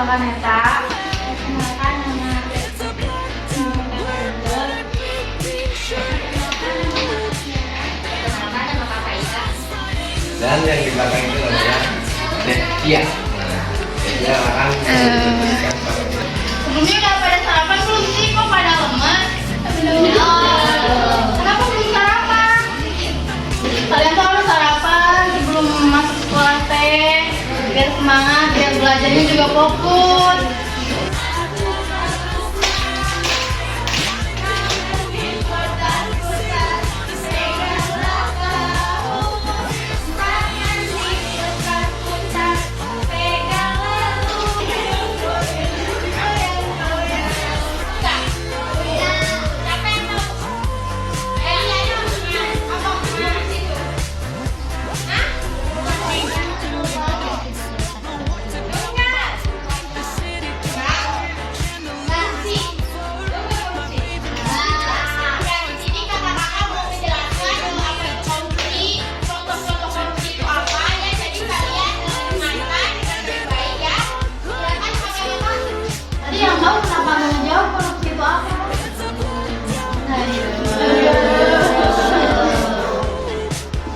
Kakak Neta. Perkenalkan nama Kakak Ika. Dan yang di belakang itu namanya Netia. Dia akan Sebelumnya udah pada sarapan belum sih? Kok pada lemes? Kenapa belum sarapan? Kalian tuh harus sarapan sebelum masuk sekolah teh, biar semangat, biar belajarnya juga fokus.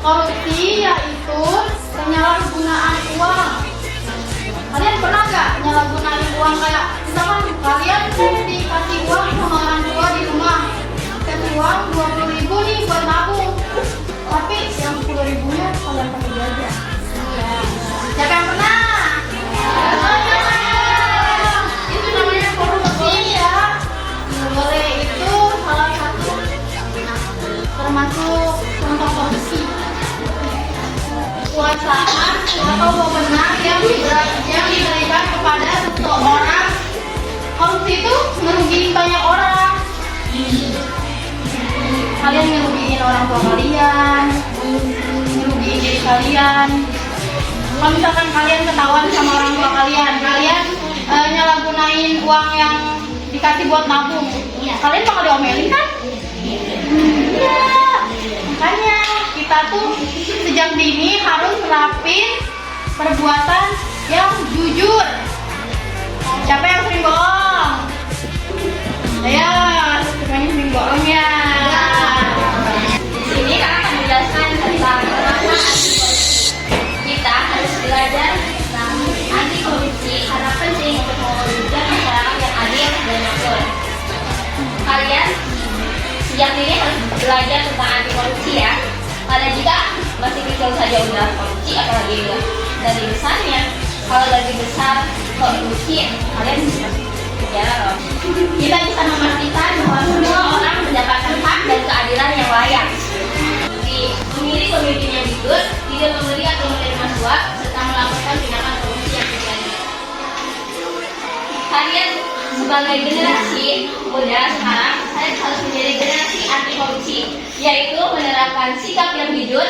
Korupsi yaitu penyalahgunaan uang. Kalian pernah nggak penyalahgunaan uang kayak misalkan kalian dikasih uang sama orang tua di rumah, kasih uang 20.000 nih buat nabung, tapi yang 10.000-nya kalian pakai jajan. Siapa yang pernah? Itu namanya korupsi ya. Nggak boleh, itu salah satu termasuk contoh korupsi. Kekuasaan atau wewenang yang diberikan kepada seseorang. Korupsi itu merugikan banyak orang. Kalian ngerugiin orang tua kalian, ngerugiin diri kalian. Kalau misalkan kalian ketahuan sama orang tua kalian nyalahgunain uang yang dikasih buat nabung, kalian bakal diomelin kan? Iya. Makanya kita tuh sejak dini harus terapin perbuatan yang jujur. Siapa yang sering bohong? Ayo, siapa yang sering bohong ya? Di sini kakak akan menjelaskan tentang bagaimana kita harus belajar tentang anti korupsi karena penting untuk mewujudkan masyarakat yang adil dan makmur. Kalian sejak dini harus belajar tentang anti korupsi ya. Karena jika masih kecil saja udah korupsi, apalagi udah dari besarnya. Kalau lagi besar korupsi, kalian bisa penjara loh. Kita bisa memastikan bahwa semua orang mendapatkan hak dan keadilan yang layak. Memilih pemimpin yang jujur, tidak memberi atau menerima suap, serta melakukan tindakan korupsi yang terjadi. Kalian sebagai generasi muda sekarang, kalian harus menjadi generasi anti korupsi, yaitu menerapkan sikap yang jujur,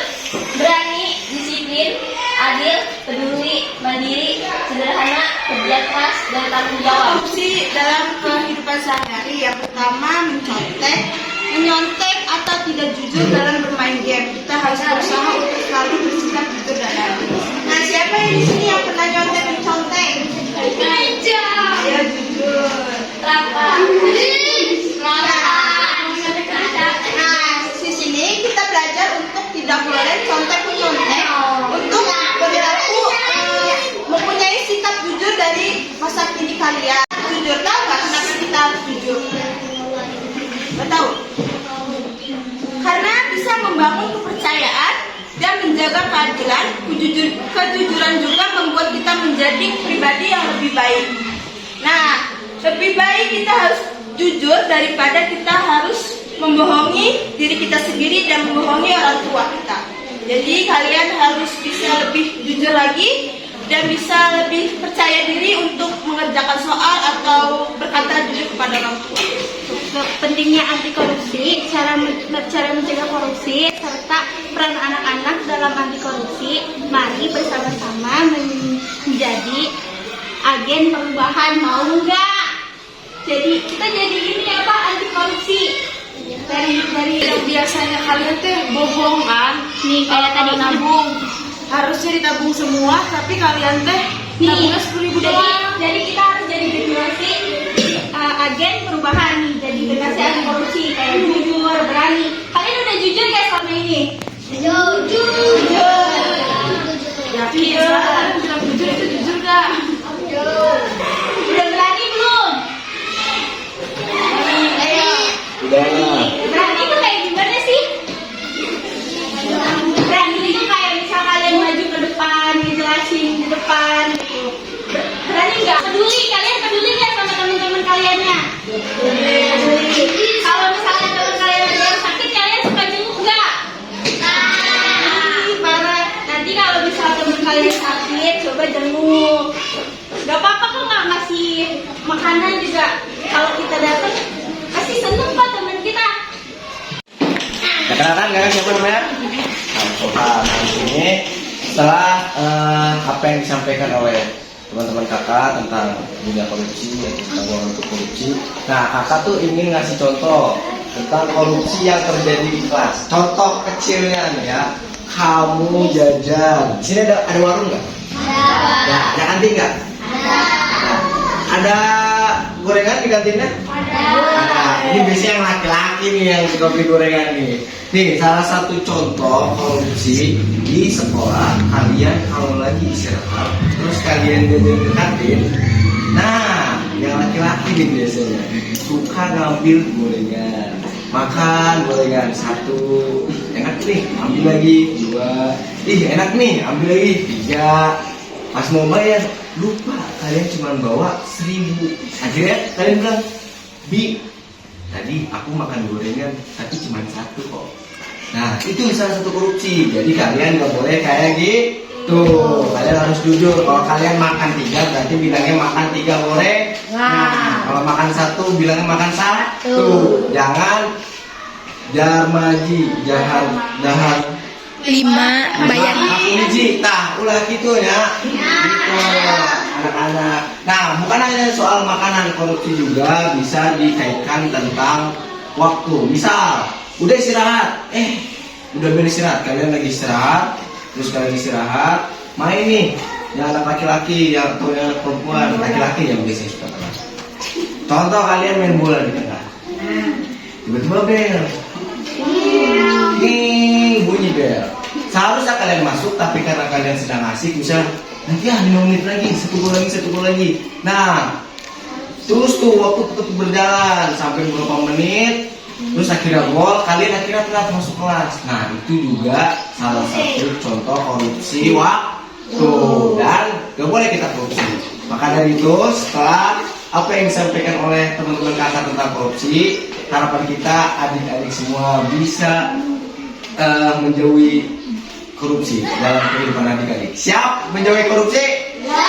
berani, disiplin, adil, peduli, mandiri, sederhana, kerja keras, dan tanggung jawab. Korupsi dalam kehidupan sehari-hari yang pertama menyontek atau tidak jujur dalam bermain game. Kita harus berusaha untuk selalu bersikap jujur dan adil. Nah, siapa yang di sini yang pernah nyontek mencontek? Aja. Ya jujur. Berapa? Nah, di sini kita belajar untuk tidak boleh contek menyontek, untuk berlaku mempunyai sikap jujur dari masa kini kalian. Jujur, tahu nggak kenapa kita harus jujur? Nggak tahu? Karena bisa membangun kepercayaan dan menjaga keadilan. Kejujuran juga membuat kita menjadi pribadi yang lebih baik. Nah, lebih baik kita harus jujur daripada kita harus membohongi diri kita sendiri dan membohongi orang tua kita. Jadi kalian harus bisa lebih jujur lagi dan bisa lebih percaya diri untuk mengerjakan soal atau berkata jujur kepada orang tua. Pentingnya anti korupsi, cara mencegah korupsi, serta peran anak-anak dalam anti korupsi. Mari bersama-sama menjadi agen perubahan, mau nggak? Jadi kita jadi ini apa, anti korupsi. Dari Yang biasanya kalian tuh bohong kan? nih kayak tadi nabung harusnya ditabung semua, tapi kalian teh nabungnya 10.000 doang. jadi kita Jujur. Yakin sekarang bilang jujur itu jujur gak? Udah berani belum? Udah. Berani itu kayak gimana sih? Berani itu kayak misal kalian maju ke depan, ngejelasin di depan gitu. Berani nggak? Peduli, kalian peduli nggak sama teman-teman kaliannya? Peduli. Kalau misalnya teman kalian ada yang sakit, kalian suka jenguk nggak? Parah. Nanti kalau misal teman kalian sakit, coba jenguk. Gak apa-apa kok nggak ngasih makanan juga. Kalau kita datang, pasti seneng kok teman kita. Kenalkan kan siapa namanya? Nah, di sini setelah apa yang disampaikan oleh teman-teman kakak tentang dunia korupsi, tentang uang untuk korupsi. Nah, kakak tuh ingin ngasih contoh tentang korupsi yang terjadi di kelas. Contoh kecilnya nih ya, kamu jajan. Di sini ada warung nggak? Ada. Ada kantin nggak? Ada gorengan di kantinnya? Ada. Ini biasanya yang laki-laki nih yang suka beli gorengan nih. Nih, salah satu contoh korupsi di sekolah. Kalian kalau lagi istirahat, terus kalian jajan ke kantin. Nah, yang laki-laki nih biasanya suka ngambil gorengan. Makan gorengan satu, enak nih, ambil lagi dua. Ih, enak nih, ambil lagi tiga. Pas mau bayar, lupa kalian cuma bawa 1.000. Akhirnya kalian bilang, Bi, tadi aku makan gorengan tapi cuma satu kok. Nah, itu salah satu korupsi. Jadi kalian nggak boleh kayak gitu. Kalian harus jujur. Kalau kalian makan 3 berarti bilangnya makan 3 boleh. Nah, kalau makan 1 bilangnya makan 1. Jangan jarmaji, jahat. 5 bayar. Aku uji, ulah gitu ya. Gitu, anak-anak. Nah, bukan hanya soal makanan, korupsi juga bisa dikaitkan tentang waktu. Misal, udah istirahat, udah beres istirahat, kalian lagi istirahat, terus kalian istirahat, main nih, yang anak laki-laki, yang atau yang anak perempuan, laki-laki yang biasanya suka kalah. Contoh kalian main bola di tengah, tiba-tiba bel, bunyi bel. Seharusnya kalian masuk, tapi karena kalian sedang asik, bisa nanti 5 menit lagi, 1 gol lagi. Nah, terus tuh waktu tetap berjalan sampai beberapa menit, terus akhirnya gol, kalian akhirnya telat masuk kelas. Nah, itu juga salah satu contoh korupsi waktu, dan gak boleh kita korupsi. Maka dari itu, setelah apa yang disampaikan oleh teman-teman kakak tentang korupsi, harapan kita adik-adik semua bisa menjauhi korupsi dalam kehidupan adik-adik. Siap menjauhi korupsi? Ya.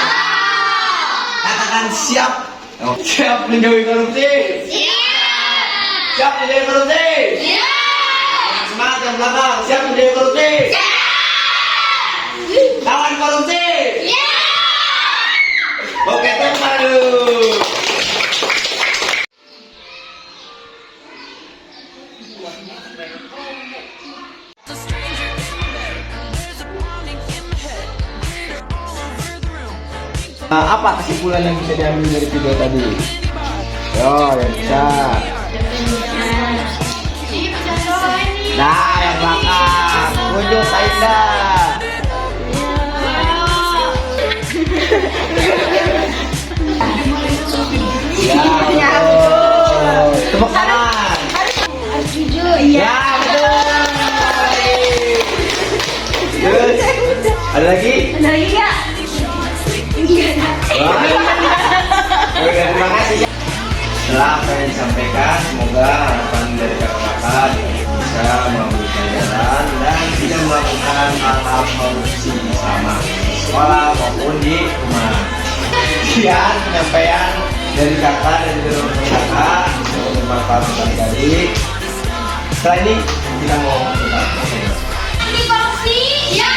Katakan siap. Siap menjauhi korupsi? Siap. Siap menjauhi korupsi? Siap. Semangat yang belakang. Siap menjauhi korupsi? Siap. Lawan korupsi? Siap. Oke, teman dulu. Nah, apa kesimpulan yang bisa diambil dari video tadi? Yo, yang bisa. Nah, yang belakang. Kunjung Saida. Ya, betul. Tepuk tangan. Harus jujur. Ya, betul. Terus, ada lagi? Ada lagi nggak? Oke, terima kasih. Setelah apa yang disampaikan, semoga harapan dari kakak-kakak bisa mengambil pelajaran dan tidak melakukan hal-hal korupsi sama sekolah maupun di rumah. Sekian penyampaian dari kakak dan dari teman-teman kakak, semoga bermanfaat untuk adik-adik. Setelah ini kita mau kita Anti korupsi, ya.